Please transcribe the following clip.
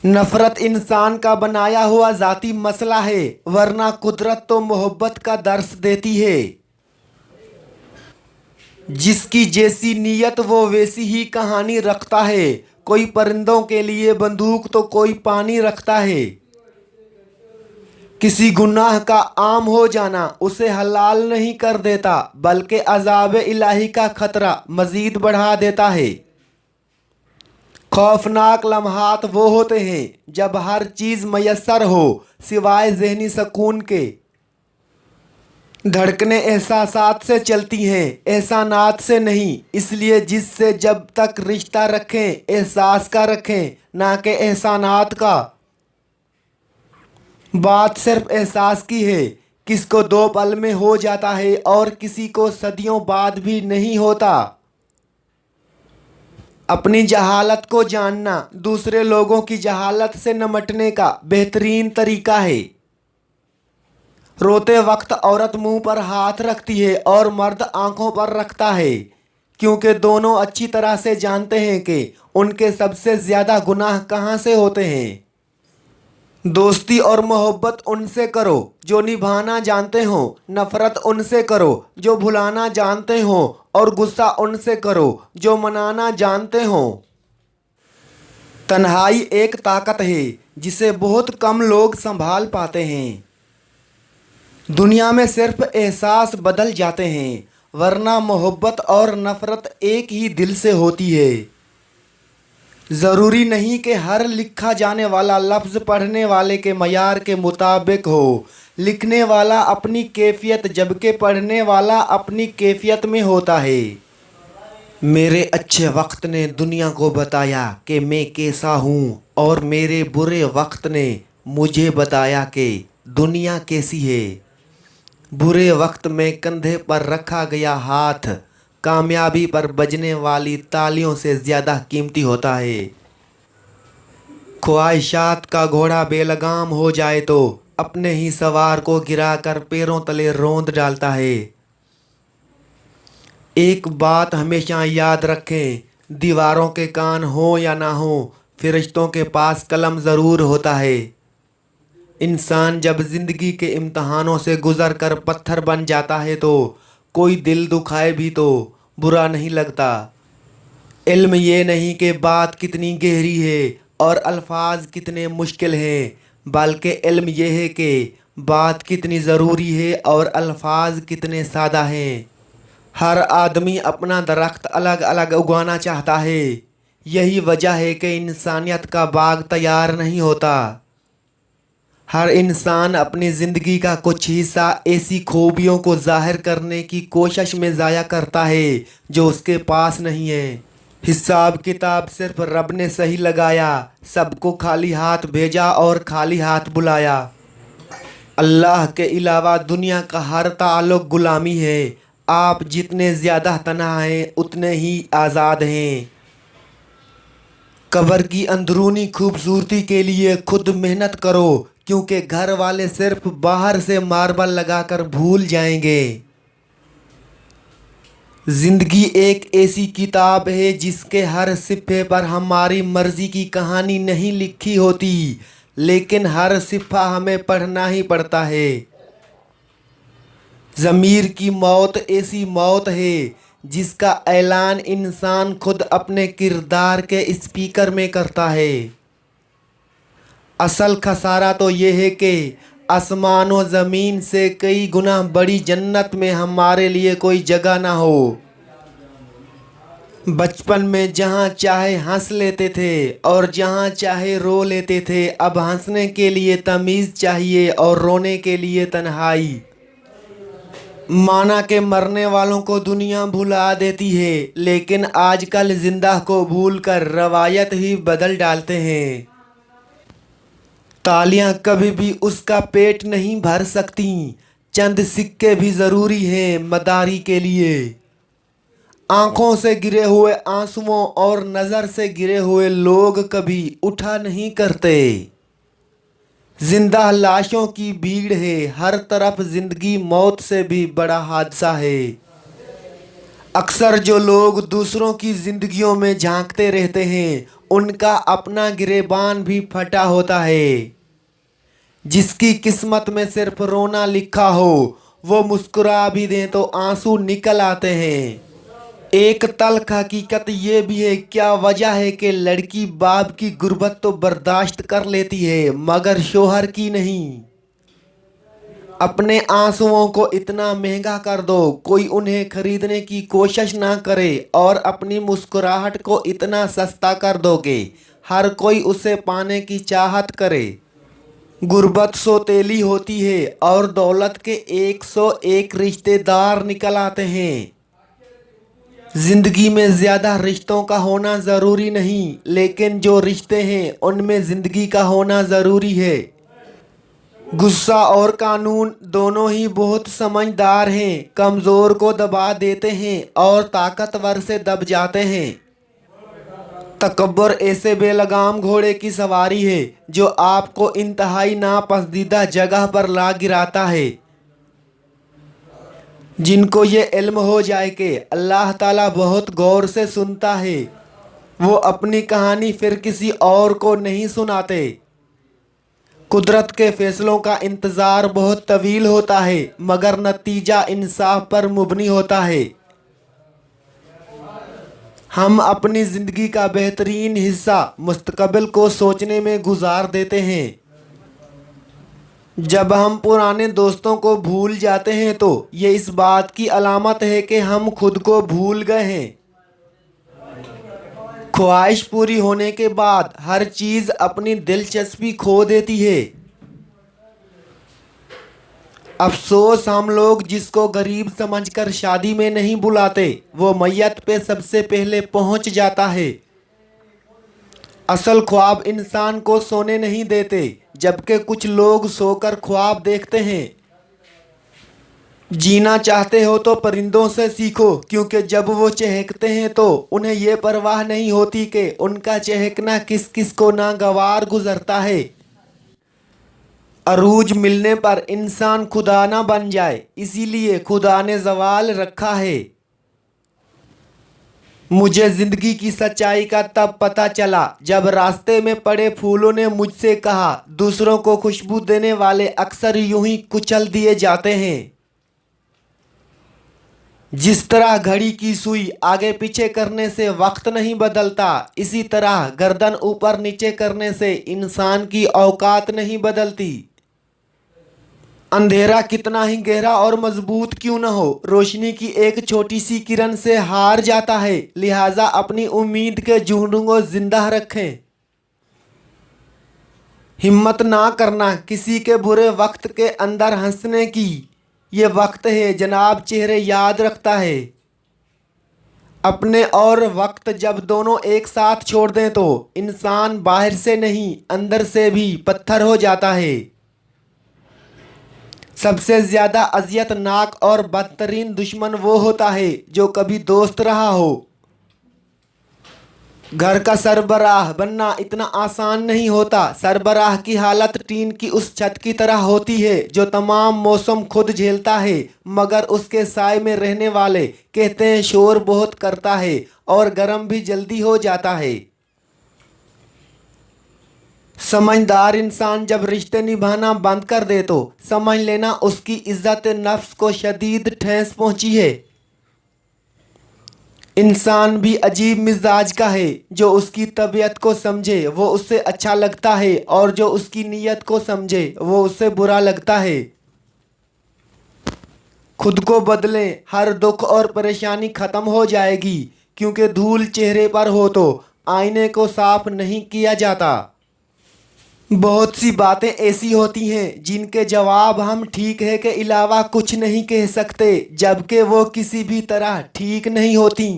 नफरत इंसान का बनाया हुआ जाती मसला है, वरना कुदरत तो मोहब्बत का दर्स देती है। जिसकी जैसी नीयत वो वैसी ही कहानी रखता है। कोई परिंदों के लिए बंदूक तो कोई पानी रखता है। किसी गुनाह का आम हो जाना उसे हलाल नहीं कर देता, बल्कि अज़ाब इलाही का खतरा मजीद बढ़ा देता है। खौफनाक लम्हात वो होते हैं जब हर चीज़ मयस्सर हो सिवाय ज़हनी सुकून के। धड़कनें एहसासात से चलती हैं, एहसानात से नहीं। इसलिए जिससे जब तक रिश्ता रखें एहसास का रखें, ना कि एहसानात का। बात सिर्फ एहसास की है। किसको 2 पल में हो जाता है और किसी को सदियों बाद भी नहीं होता। अपनी जहालत को जानना दूसरे लोगों की जहालत से निपटने का बेहतरीन तरीका है। रोते वक्त औरत मुंह पर हाथ रखती है और मर्द आंखों पर रखता है, क्योंकि दोनों अच्छी तरह से जानते हैं कि उनके सबसे ज़्यादा गुनाह कहाँ से होते हैं। दोस्ती और मोहब्बत उनसे करो जो निभाना जानते हो, नफ़रत उनसे करो जो भुलाना जानते हो, और गुस्सा उनसे करो जो मनाना जानते हो। तन्हाई एक ताकत है जिसे बहुत कम लोग संभाल पाते हैं। दुनिया में सिर्फ एहसास बदल जाते हैं, वरना मोहब्बत और नफ़रत एक ही दिल से होती है। ज़रूरी नहीं कि हर लिखा जाने वाला लफ्ज़ पढ़ने वाले के मयार के मुताबिक हो। लिखने वाला अपनी कैफियत जबकि पढ़ने वाला अपनी कैफियत में होता है। मेरे अच्छे वक्त ने दुनिया को बताया कि मैं कैसा हूँ, और मेरे बुरे वक्त ने मुझे बताया कि दुनिया कैसी है। बुरे वक्त में कंधे पर रखा गया हाथ कामयाबी पर बजने वाली तालियों से ज़्यादा कीमती होता है। ख्वाहिशात का घोड़ा बेलगाम हो जाए तो अपने ही सवार को गिराकर पैरों तले रौंद डालता है। एक बात हमेशा याद रखें, दीवारों के कान हो या ना हो, फरिश्तों के पास कलम ज़रूर होता है। इंसान जब ज़िंदगी के इम्तहानों से गुज़र कर पत्थर बन जाता है तो कोई दिल दुखाए भी तो बुरा नहीं लगता। इल्म ये नहीं कि बात कितनी गहरी है और अल्फाज कितने मुश्किल हैं, बल्कि इल्म ये है कि बात कितनी ज़रूरी है और अल्फाज कितने सादा हैं। हर आदमी अपना दरख्त अलग अलग उगाना चाहता है। यही वजह है कि इंसानियत का बाग तैयार नहीं होता। हर इंसान अपनी ज़िंदगी का कुछ हिस्सा ऐसी खूबियों को जाहिर करने की कोशिश में ज़ाया करता है जो उसके पास नहीं है। हिसाब किताब सिर्फ रब ने सही लगाया, सबको खाली हाथ भेजा और खाली हाथ बुलाया। अल्लाह के अलावा दुनिया का हर ताल्लुक गुलामी है। आप जितने ज़्यादा तन्हा हैं उतने ही आज़ाद हैं। कब्र की अंदरूनी खूबसूरती के लिए खुद मेहनत करो, क्योंकि घर वाले सिर्फ बाहर से मार्बल लगाकर भूल जाएंगे। जिंदगी एक ऐसी किताब है जिसके हर सिप्पे पर हमारी मर्जी की कहानी नहीं लिखी होती, लेकिन हर सिप्पा हमें पढ़ना ही पड़ता है। ज़मीर की मौत ऐसी मौत है जिसका ऐलान इंसान खुद अपने किरदार के स्पीकर में करता है। असल खसारा तो ये है कि आसमान व ज़मीन से कई गुना बड़ी जन्नत में हमारे लिए कोई जगह ना हो। बचपन में जहाँ चाहे हंस लेते थे और जहाँ चाहे रो लेते थे, अब हंसने के लिए तमीज़ चाहिए और रोने के लिए तन्हाई। माना के मरने वालों को दुनिया भुला देती है, लेकिन आजकल जिंदा को भूलकर रवायत ही बदल डालते हैं। तालियां कभी भी उसका पेट नहीं भर सकती। चंद सिक्के भी ज़रूरी हैं मदारी के लिए। आंखों से गिरे हुए आंसुओं और नज़र से गिरे हुए लोग कभी उठा नहीं करते। जिंदा लाशों की भीड़ है, हर तरफ जिंदगी मौत से भी बड़ा हादसा है। अक्सर जो लोग दूसरों की जिंदगियों में झांकते रहते हैं उनका अपना गिरेबान भी फटा होता है। जिसकी किस्मत में सिर्फ रोना लिखा हो, वो मुस्कुरा भी दें तो आंसू निकल आते हैं। एक तल्ख हकीकत ये भी है, क्या वजह है कि लड़की बाप की गुर्बत तो बर्दाश्त कर लेती है मगर शोहर की नहीं। अपने आंसुओं को इतना महंगा कर दो कोई उन्हें खरीदने की कोशिश ना करे, और अपनी मुस्कुराहट को इतना सस्ता कर दोगे हर कोई उसे पाने की चाहत करे। गुर्बत सौतेली होती है और दौलत के 101 रिश्तेदार निकल आते हैं। जिंदगी में ज्यादा रिश्तों का होना जरूरी नहीं, लेकिन जो रिश्ते हैं उनमें जिंदगी का होना जरूरी है। गुस्सा और कानून दोनों ही बहुत समझदार हैं, कमजोर को दबा देते हैं और ताकतवर से दब जाते हैं। तकब्बुर ऐसे बेलगाम घोड़े की सवारी है जो आपको इंतहाई नापसंदीदा जगह पर ला गिराता है। जिनको ये इल्म हो जाए कि अल्लाह ताला बहुत गौर से सुनता है, वो अपनी कहानी फिर किसी और को नहीं सुनाते। कुदरत के फैसलों का इंतज़ार बहुत तवील होता है मगर नतीजा इंसाफ पर मुबनी होता है। हम अपनी ज़िंदगी का बेहतरीन हिस्सा मुस्तकबिल को सोचने में गुजार देते हैं। जब हम पुराने दोस्तों को भूल जाते हैं तो ये इस बात की अलामत है कि हम खुद को भूल गए हैं। ख्वाहिश पूरी होने के बाद हर चीज़ अपनी दिलचस्पी खो देती है। अफसोस हम लोग जिसको गरीब समझकर शादी में नहीं बुलाते, वो मैयत पे सबसे पहले पहुंच जाता है। असल ख्वाब इंसान को सोने नहीं देते, जबकि कुछ लोग सोकर ख्वाब देखते हैं। जीना चाहते हो तो परिंदों से सीखो, क्योंकि जब वो चहकते हैं तो उन्हें ये परवाह नहीं होती कि उनका चहकना किस किस को नागवार गुजरता है। अरूज मिलने पर इंसान खुदा ना बन जाए, इसीलिए खुदा ने ज़वाल रखा है। मुझे ज़िंदगी की सच्चाई का तब पता चला जब रास्ते में पड़े फूलों ने मुझसे कहा, दूसरों को खुशबू देने वाले अक्सर यूं ही कुचल दिए जाते हैं। जिस तरह घड़ी की सुई आगे पीछे करने से वक्त नहीं बदलता, इसी तरह गर्दन ऊपर नीचे करने से इंसान की औकात नहीं बदलती। अंधेरा कितना ही गहरा और मजबूत क्यों न हो, रोशनी की एक छोटी सी किरण से हार जाता है। लिहाजा अपनी उम्मीद के जुनून को जिंदा रखें। हिम्मत ना करना किसी के बुरे वक्त के अंदर हंसने की, ये वक्त है जनाब चेहरे याद रखता है। अपने और वक्त जब दोनों एक साथ छोड़ दें तो इंसान बाहर से नहीं अंदर से भी पत्थर हो जाता है। सबसे ज़्यादा अज़ियतनाक और बदतरीन दुश्मन वो होता है जो कभी दोस्त रहा हो। घर का सरबराह बनना इतना आसान नहीं होता। सरबराह की हालत टीन की उस छत की तरह होती है जो तमाम मौसम खुद झेलता है, मगर उसके साए में रहने वाले कहते हैं शोर बहुत करता है और गर्म भी जल्दी हो जाता है। समझदार इंसान जब रिश्ते निभाना बंद कर दे तो समझ लेना उसकी इज्जत नफ्स को शदीद ठेस पहुंची है। इंसान भी अजीब मिजाज का है, जो उसकी तबीयत को समझे वो उससे अच्छा लगता है और जो उसकी नीयत को समझे वो उससे बुरा लगता है। खुद को बदलें, हर दुख और परेशानी खत्म हो जाएगी, क्योंकि धूल चेहरे पर हो तो आईने को साफ नहीं किया जाता। बहुत सी बातें ऐसी होती हैं जिनके जवाब हम ठीक है के अलावा कुछ नहीं कह सकते, जबकि वो किसी भी तरह ठीक नहीं होती।